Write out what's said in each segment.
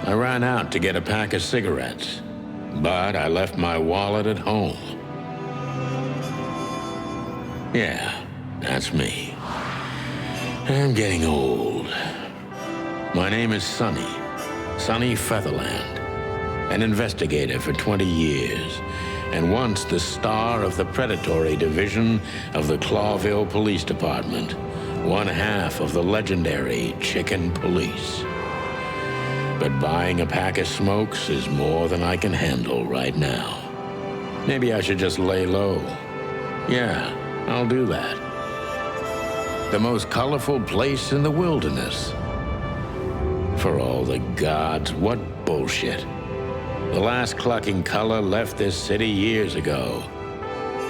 I ran out to get a pack of cigarettes, but I left my wallet at home. Yeah, that's me. I'm getting old. My name is Sonny. Sonny Featherland. An investigator for 20 years, and once the star of the predatory division of the Clawville Police Department, one half of the legendary Chicken Police. But buying a pack of smokes is more than I can handle right now. Maybe I should just lay low. Yeah, I'll do that. The most colorful place in the wilderness. For all the gods, what bullshit. The last clucking color left this city years ago.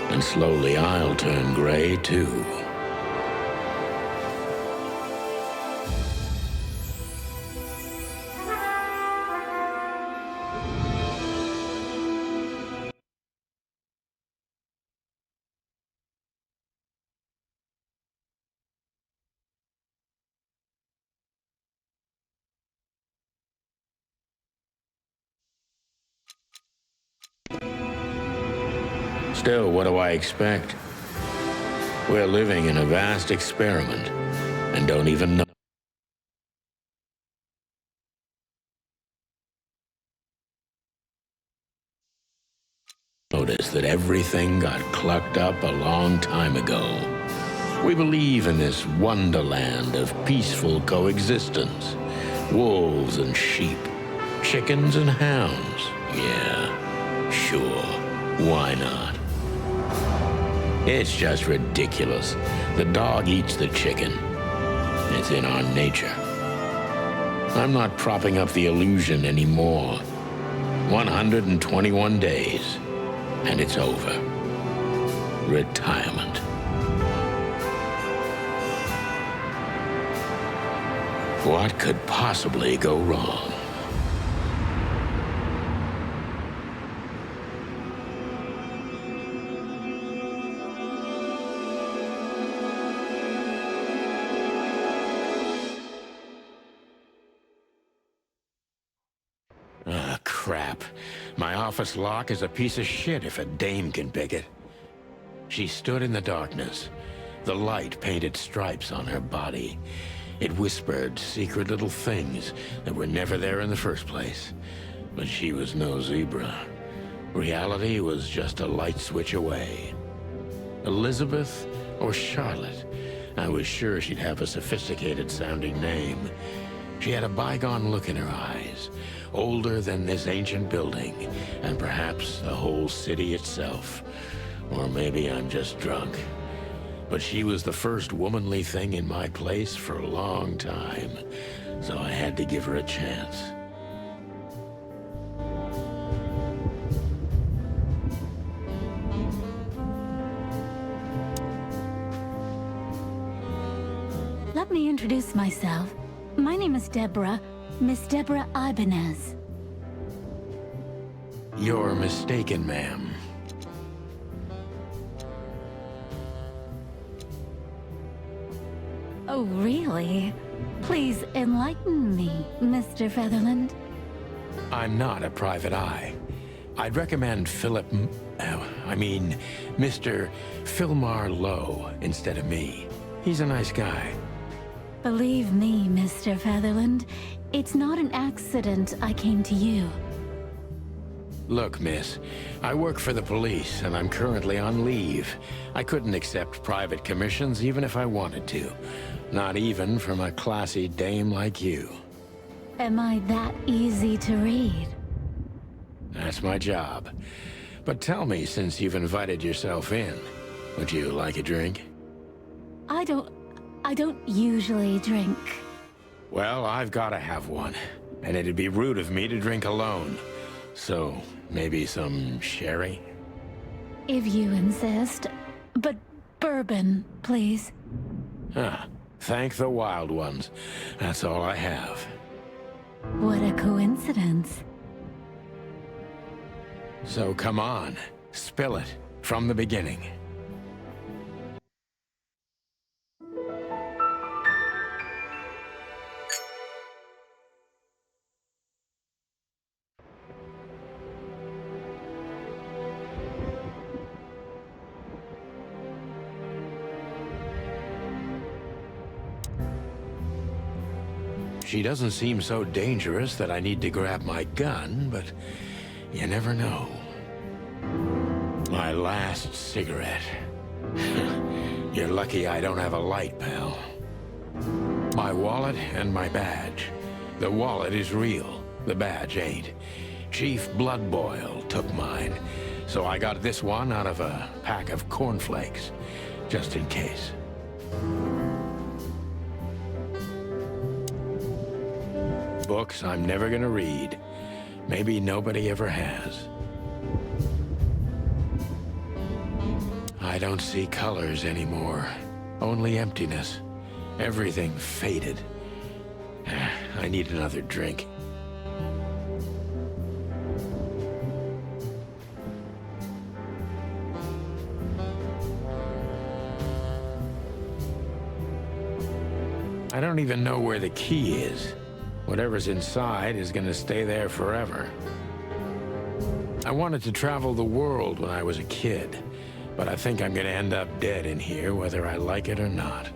And slowly I'll turn gray too. Still, what do I expect? We're living in a vast experiment and don't even know. Notice that everything got clucked up a long time ago. We believe in this wonderland of peaceful coexistence. Wolves and sheep, chickens and hounds. Yeah, sure, why not? It's just ridiculous. The dog eats the chicken. It's in our nature. I'm not propping up the illusion anymore. 121 days, and it's over. Retirement. What could possibly go wrong? Ah, crap. My office lock is a piece of shit if a dame can pick it. She stood in the darkness. The light painted stripes on her body. It whispered secret little things that were never there in the first place. But she was no zebra. Reality was just a light switch away. Elizabeth or Charlotte? I was sure she'd have a sophisticated-sounding name. She had a bygone look in her eyes, older than this ancient building, and perhaps the whole city itself. Or maybe I'm just drunk. But she was the first womanly thing in my place for a long time, so I had to give her a chance. Let me introduce myself. My name is Deborah, Miss Deborah Ibanez. You're mistaken, ma'am. Oh, really? Please enlighten me, Mr. Featherland. I'm not a private eye. I'd recommend Mr. Philmar Lowe instead of me. He's a nice guy. Believe me, Mr. Featherland, it's not an accident I came to you. Look, miss, I work for the police, and I'm currently on leave. I couldn't accept private commissions even if I wanted to. Not even from a classy dame like you. Am I that easy to read? That's my job. But tell me, since you've invited yourself in, would you like a drink? I don't usually drink. Well, I've got to have one, and it'd be rude of me to drink alone. So, maybe some sherry? If you insist. But bourbon, please. Ah, thank the wild ones. That's all I have. What a coincidence. So come on, spill it from the beginning. She doesn't seem so dangerous that I need to grab my gun, but you never know. My last cigarette. You're lucky I don't have a light, pal. My wallet and my badge. The wallet is real. The badge ain't. Chief Bloodboil took mine, so I got this one out of a pack of cornflakes, just in case. Books I'm never gonna read. Maybe nobody ever has. I don't see colors anymore. Only emptiness. Everything faded. I need another drink. I don't even know where the key is. Whatever's inside is gonna stay there forever. I wanted to travel the world when I was a kid, but I think I'm gonna end up dead in here whether I like it or not.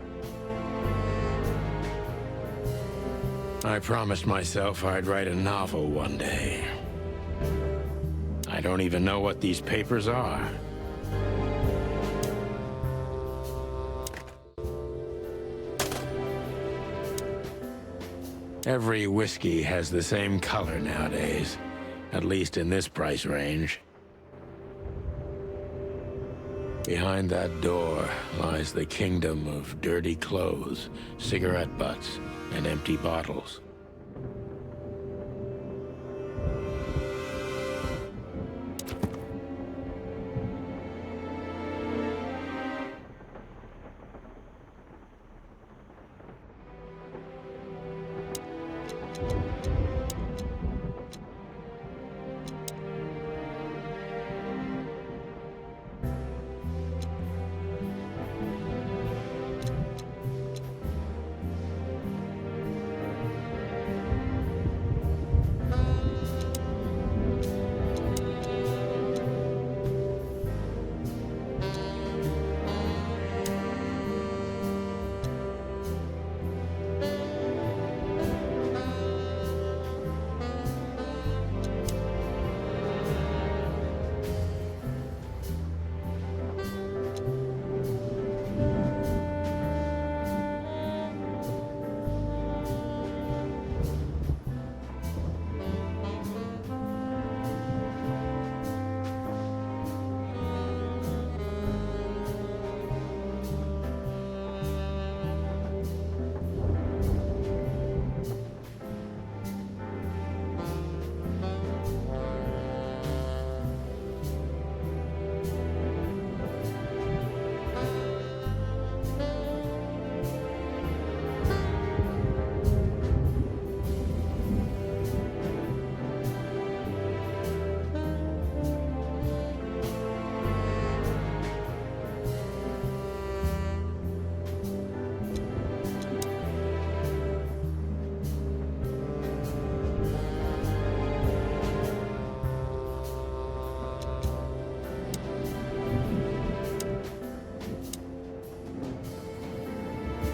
I promised myself I'd write a novel one day. I don't even know what these papers are. Every whiskey has the same color nowadays, at least in this price range. Behind that door lies the kingdom of dirty clothes, cigarette butts, and empty bottles.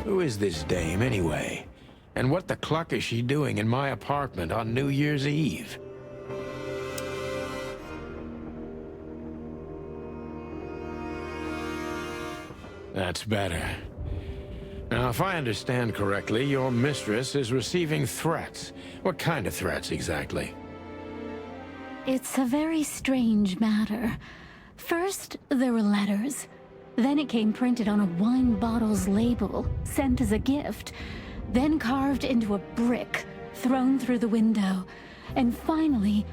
Who is this dame, anyway? And what the cluck is she doing in my apartment on New Year's Eve? That's better. Now, if I understand correctly, your mistress is receiving threats. What kind of threats, exactly? It's a very strange matter. First, there were letters. Then it came printed on a wine bottle's label, sent as a gift. Then carved into a brick, thrown through the window. And finally,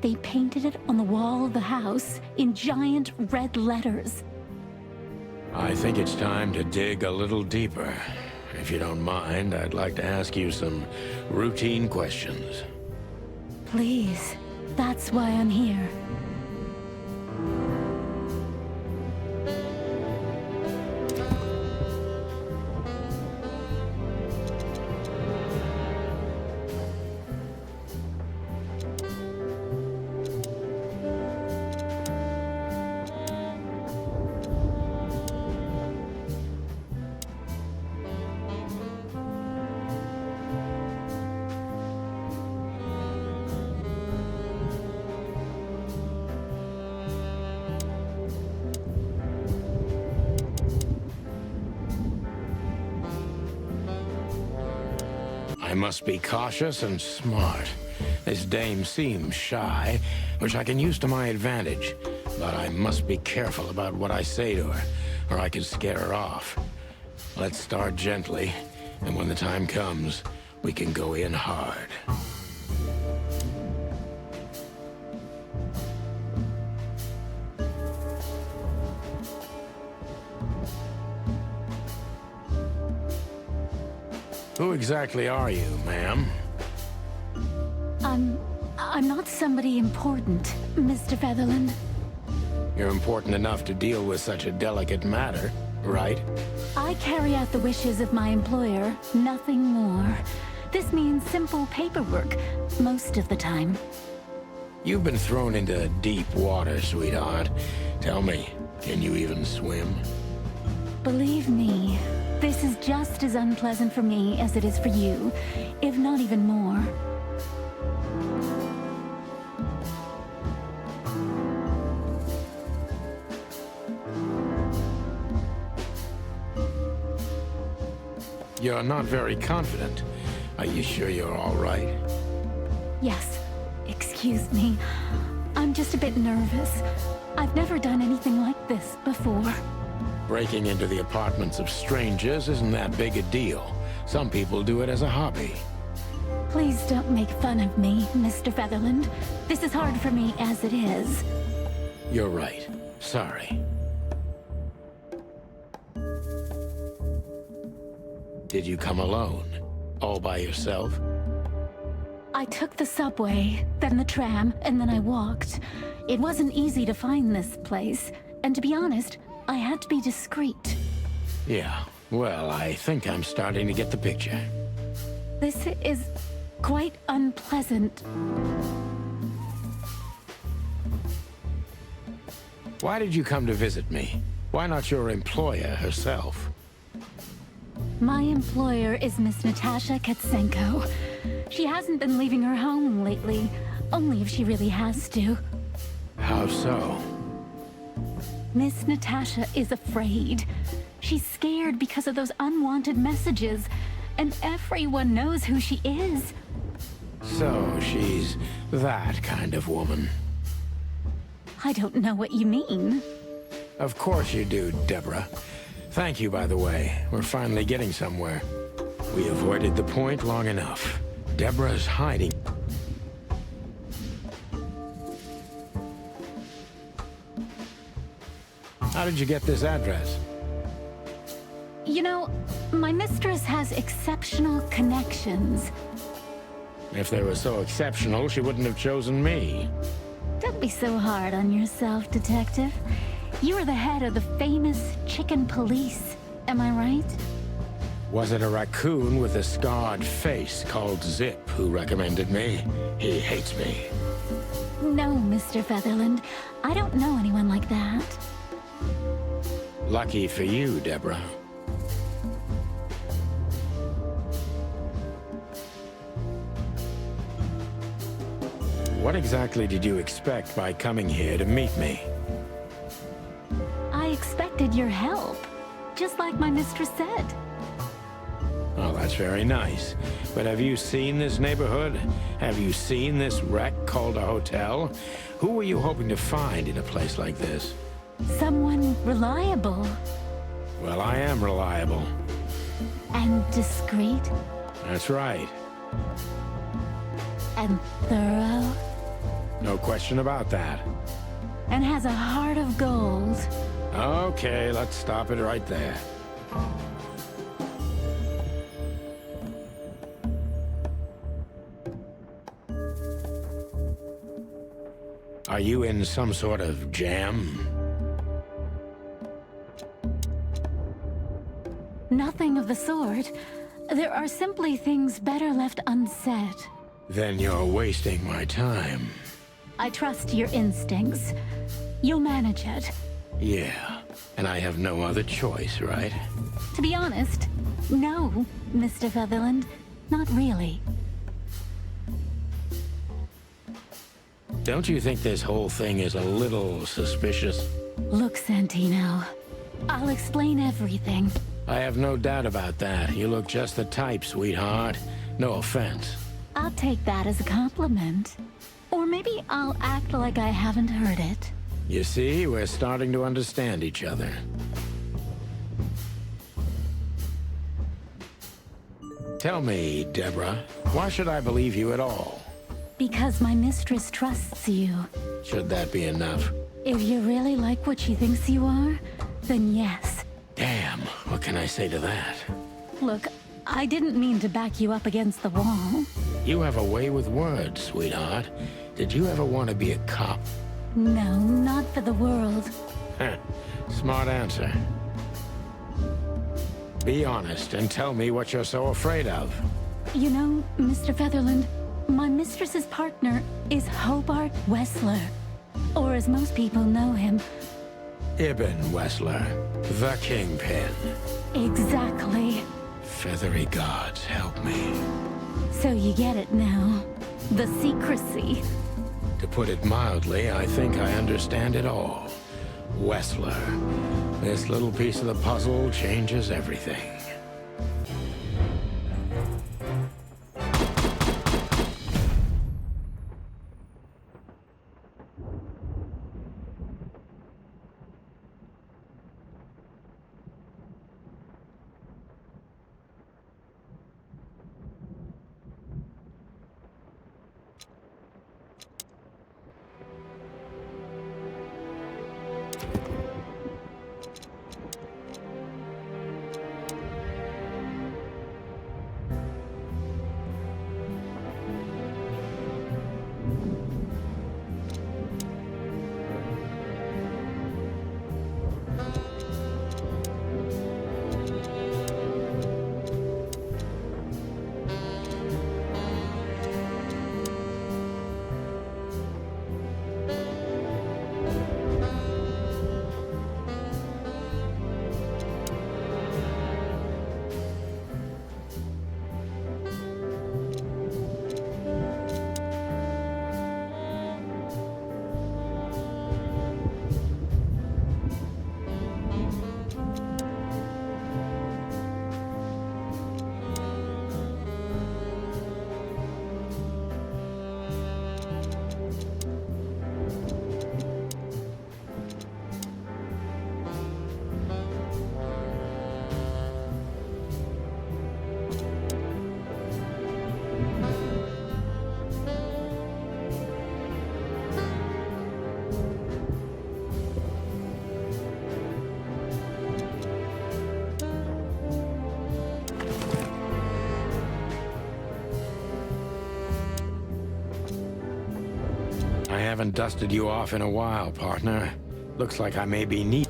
they painted it on the wall of the house in giant red letters. I think it's time to dig a little deeper. If you don't mind, I'd like to ask you some routine questions. Please, that's why I'm here. I must be cautious and smart. This dame seems shy, which I can use to my advantage. But I must be careful about what I say to her, or I could scare her off. Let's start gently, and when the time comes, we can go in hard. Who exactly are you, ma'am? I'm not somebody important, Mr. Featherland. You're important enough to deal with such a delicate matter, right? I carry out the wishes of my employer, nothing more. This means simple paperwork, most of the time. You've been thrown into deep water, sweetheart. Tell me, can you even swim? Believe me, this is just as unpleasant for me as it is for you, if not even more. You're not very confident. Are you sure you're all right? Yes, excuse me. I'm just a bit nervous. I've never done anything like this before. Breaking into the apartments of strangers isn't that big a deal. Some people do it as a hobby. Please don't make fun of me, Mr. Featherland. This is hard for me as it is. You're right. Sorry. Did you come alone? All by yourself? I took the subway, then the tram, and then I walked. It wasn't easy to find this place, and to be honest, I had to be discreet. Yeah, well, I think I'm starting to get the picture. This is quite unpleasant. Why did you come to visit me? Why not your employer herself? My employer is Miss Natasha Katsenko. She hasn't been leaving her home lately, only if she really has to. How so? Miss Natasha is afraid. She's scared because of those unwanted messages, and everyone knows who she is. So she's that kind of woman. I don't know what you mean. Of course you do, Deborah. Thank you, by the way. We're finally getting somewhere. We avoided the point long enough. Deborah's hiding. How did you get this address? You know, my mistress has exceptional connections. If they were so exceptional, she wouldn't have chosen me. Don't be so hard on yourself, Detective. You are the head of the famous Chicken Police, am I right? Was it a raccoon with a scarred face called Zip who recommended me? He hates me. No, Mr. Featherland. I don't know anyone like that. Lucky for you, Deborah. What exactly did you expect by coming here to meet me? I expected your help, just like my mistress said. Oh, that's very nice. But have you seen this neighborhood? Have you seen this wreck called a hotel? Who were you hoping to find in a place like this? Someone reliable. Well, I am reliable. And discreet. That's right. And thorough. No question about that. And has a heart of gold. Okay, let's stop it right there. Are you in some sort of jam? Nothing of the sort. There are simply things better left unsaid. Then you're wasting my time. I trust your instincts. You'll manage it. Yeah, and I have no other choice, right? To be honest, no, Mr. Featherland. Not really. Don't you think this whole thing is a little suspicious? Look, Santino. I'll explain everything. I have no doubt about that. You look just the type, sweetheart. No offense. I'll take that as a compliment. Or maybe I'll act like I haven't heard it. You see, we're starting to understand each other. Tell me, Deborah, why should I believe you at all? Because my mistress trusts you. Should that be enough? If you really like what she thinks you are, then yes. Damn, what can I say to that? Look, I didn't mean to back you up against the wall. You have a way with words, sweetheart. Did you ever want to be a cop? No, not for the world. Heh, smart answer. Be honest and tell me what you're so afraid of. You know, Mr. Featherland, my mistress's partner is Hobart Wessler. Or as most people know him. Ibn Wessler, the Kingpin. Exactly. Feathery gods, help me. So you get it now. The secrecy. To put it mildly, I think I understand it all. Wessler. This little piece of the puzzle changes everything. I haven't dusted you off in a while, partner. Looks like I may be neat.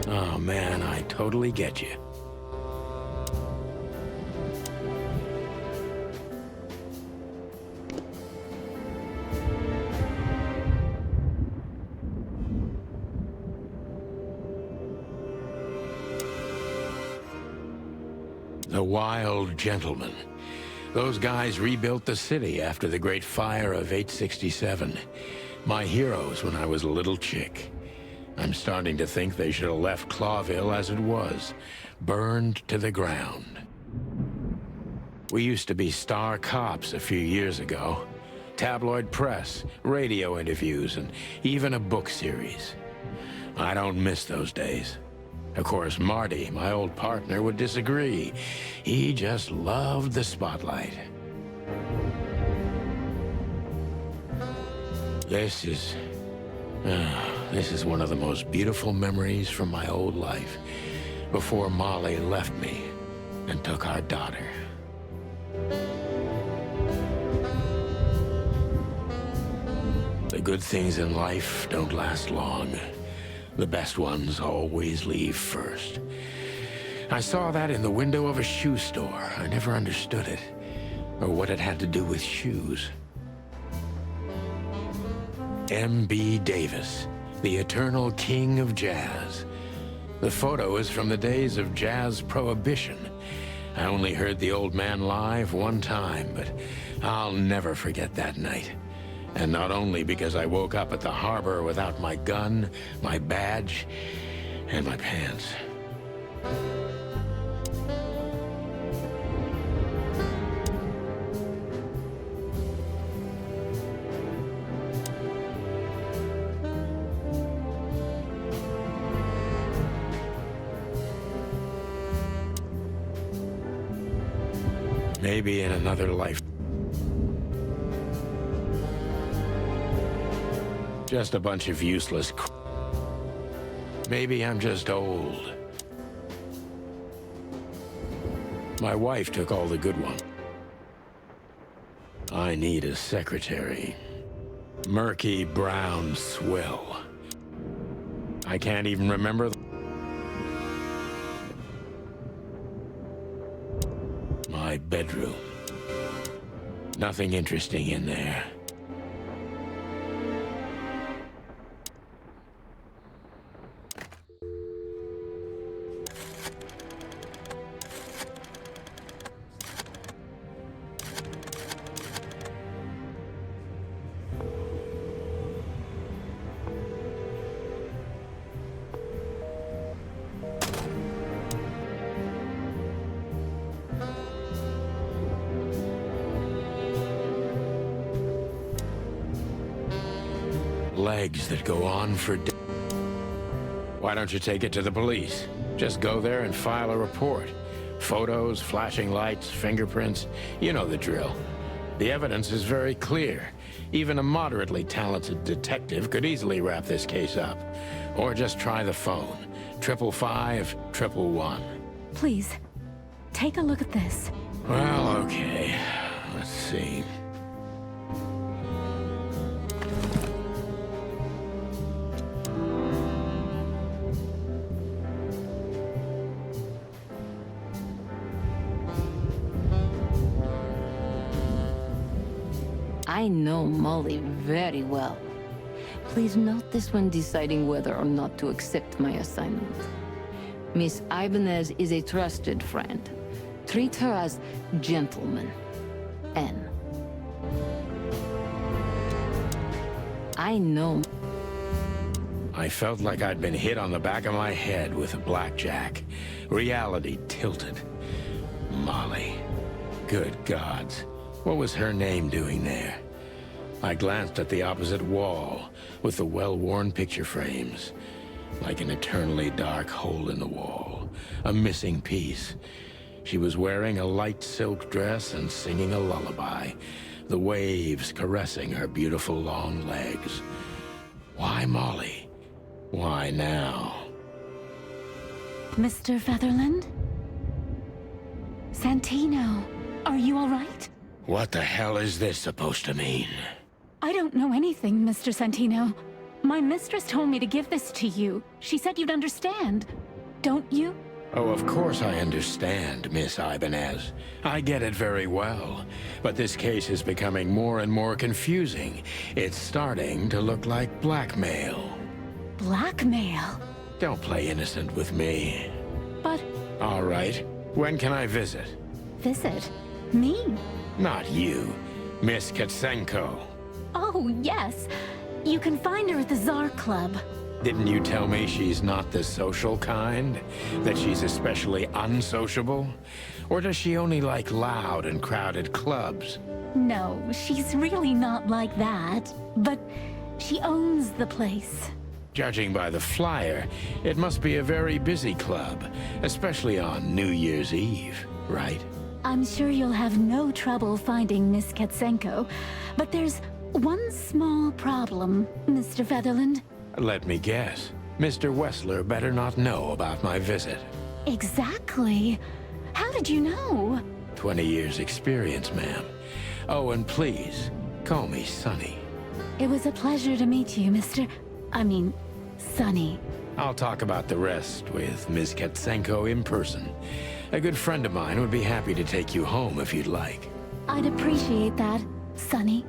Oh man, I totally get you. The Wild Gentlemen. Those guys rebuilt the city after the Great Fire of 867. My heroes when I was a little chick. I'm starting to think they should have left Clawville as it was, burned to the ground. We used to be star cops a few years ago. Tabloid press, radio interviews, and even a book series. I don't miss those days. Of course, Marty, my old partner, would disagree. He just loved the spotlight. This is one of the most beautiful memories from my old life, before Molly left me and took our daughter. The good things in life don't last long. The best ones always leave first. I saw that in the window of a shoe store. I never understood it, or what it had to do with shoes. M.B. Davis, the eternal king of jazz. The photo is from the days of jazz prohibition. I only heard the old man live one time, but I'll never forget that night. And not only because I woke up at the harbor without my gun, my badge, and my pants. Maybe in another life. Just a bunch of useless Maybe I'm just old. My wife took all the good ones. I need a secretary. Murky brown swill. I can't even remember my bedroom. Nothing interesting in there. Legs that go on for days. Why don't you take it to the police? Just go there and file a report. Photos, flashing lights, fingerprints, you know the drill. The evidence is very clear. Even a moderately talented detective could easily wrap this case up. Or just try the phone. 555-111. Please, take a look at this. Well, okay. Let's see. I know Molly very well. Please note this when deciding whether or not to accept my assignment. Miss Ibanez is a trusted friend. Treat her as gentleman. N. I know. I felt like I'd been hit on the back of my head with a blackjack. Reality tilted. Molly. Good gods. What was her name doing there? I glanced at the opposite wall, with the well-worn picture frames. Like an eternally dark hole in the wall. A missing piece. She was wearing a light silk dress and singing a lullaby. The waves caressing her beautiful long legs. Why Molly? Why now? Mr. Featherland? Santino, are you all right? What the hell is this supposed to mean? I don't know anything, Mr. Santino. My mistress told me to give this to you. She said you'd understand. Don't you? Oh, of course I understand, Miss Ibanez. I get it very well. But this case is becoming more and more confusing. It's starting to look like blackmail. Blackmail? Don't play innocent with me. But... All right. When can I visit? Visit? Me? Not you. Miss Katsenko. Oh, yes. You can find her at the Tsar Club. Didn't you tell me she's not the social kind? That she's especially unsociable? Or does she only like loud and crowded clubs? No, she's really not like that. But she owns the place. Judging by the flyer, it must be a very busy club, especially on New Year's Eve, right? I'm sure you'll have no trouble finding Miss Katsenko, but there's one small problem, Mr. Featherland. Let me guess. Mr. Wessler better not know about my visit. Exactly. How did you know? 20 years experience, ma'am. Oh, and please, call me Sonny. It was a pleasure to meet you, Sonny. I'll talk about the rest with Ms. Katsenko in person. A good friend of mine would be happy to take you home if you'd like. I'd appreciate that, Sonny.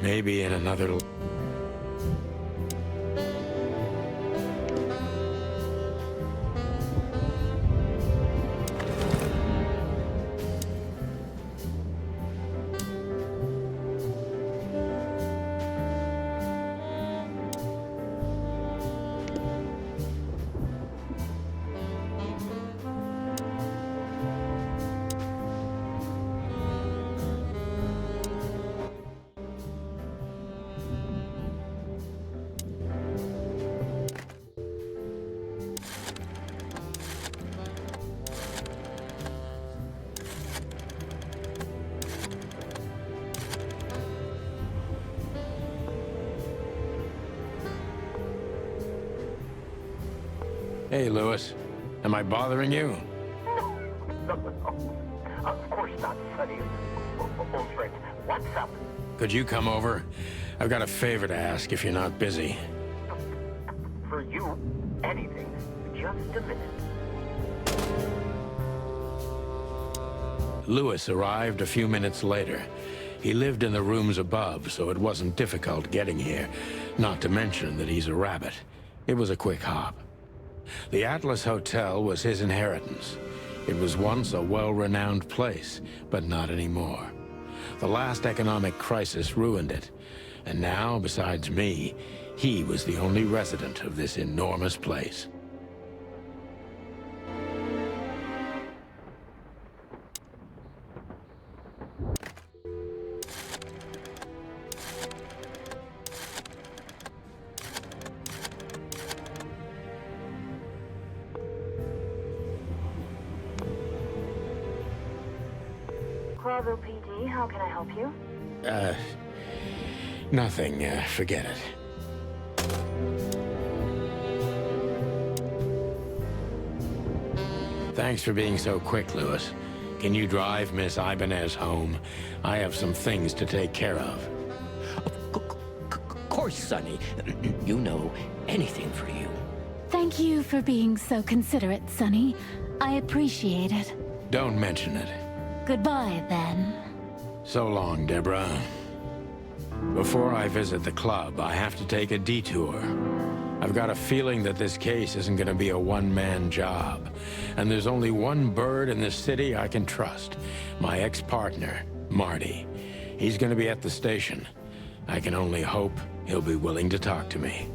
Maybe in another... Hey, Lewis. Am I bothering you? No. Of course not, Sonny. Old friend, what's up? Could you come over? I've got a favor to ask if you're not busy. For you, anything. Just a minute. Lewis arrived a few minutes later. He lived in the rooms above, so it wasn't difficult getting here. Not to mention that he's a rabbit. It was a quick hop. The Atlas Hotel was his inheritance. It was once a well-renowned place, but not anymore. The last economic crisis ruined it. And now, besides me, he was the only resident of this enormous place. Corvo PD, how can I help you? Nothing. Forget it. Thanks for being so quick, Lewis. Can you drive Miss Ibanez home? I have some things to take care of. Of course, Sonny. You know, anything for you. Thank you for being so considerate, Sonny. I appreciate it. Don't mention it. Goodbye, then. So long, Deborah. Before I visit the club, I have to take a detour. I've got a feeling that this case isn't going to be a one-man job. And there's only one bird in this city I can trust. My ex-partner, Marty. He's going to be at the station. I can only hope he'll be willing to talk to me.